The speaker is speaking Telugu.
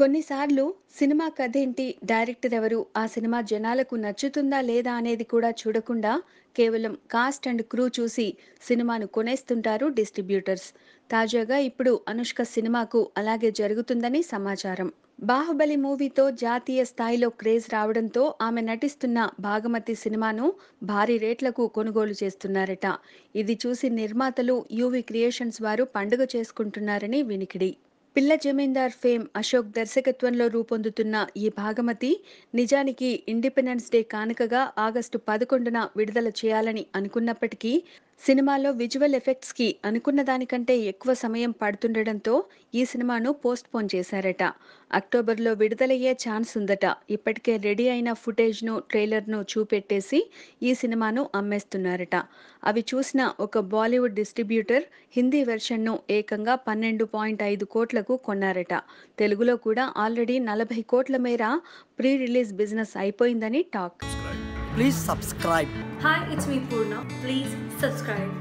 కొన్నిసార్లు సినిమా కథేంటి, డైరెక్టర్ ఎవరు, ఆ సినిమా జనాలకు నచ్చుతుందా లేదా అనేది కూడా చూడకుండా కేవలం కాస్ట్ అండ్ క్రూ చూసి సినిమాను కొనేస్తుంటారు డిస్ట్రిబ్యూటర్స్. తాజాగా ఇప్పుడు అనుష్క సినిమాకు అలాగే జరుగుతుందని సమాచారం. బాహుబలి మూవీతో జాతీయ స్థాయిలో క్రేజ్ రావడంతో ఆమె నటిస్తున్న భాగమతి సినిమాను భారీ రేట్లకు కొనుగోలు చేస్తున్నారట. ఇది చూసి నిర్మాతలు యూవి క్రియేషన్స్ వారు పండుగ చేసుకుంటున్నారని వినికిడి. పిల్ల జమీందార్ ఫేమ్ అశోక్ దర్శకత్వంలో రూపొందుతున్న ఈ భాగమతి నిజానికి ఇండిపెండెన్స్ డే కానుకగా ఆగస్టు 11న విడుదల చేయాలని అనుకున్నప్పటికీ సినిమాలో విజువల్ ఎఫెక్ట్స్ కి అనుకున్న దానికంటే ఎక్కువ సమయం పడుతుండటంతో ఈ సినిమాను పోస్ట్ పోన్ చేశారట. అక్టోబర్లో విడుదలయ్యే ఛాన్స్ ఉందట. ఇప్పటికే రెడీ అయిన ఫుటేజ్ను ట్రైలర్ను చూపెట్టేసి ఈ సినిమాను అమ్మేస్తున్నారట. అవి చూసిన ఒక బాలీవుడ్ డిస్ట్రిబ్యూటర్ హిందీ వెర్షన్ను ఏకంగా 12.5 కోట్లకు కొన్నారట. తెలుగులో కూడా ఆల్రెడీ 40 కోట్ల మేర ప్రీ రిలీజ్ బిజినెస్ అయిపోయిందని talk. Please subscribe. Hi, it's me Purna. Please subscribe.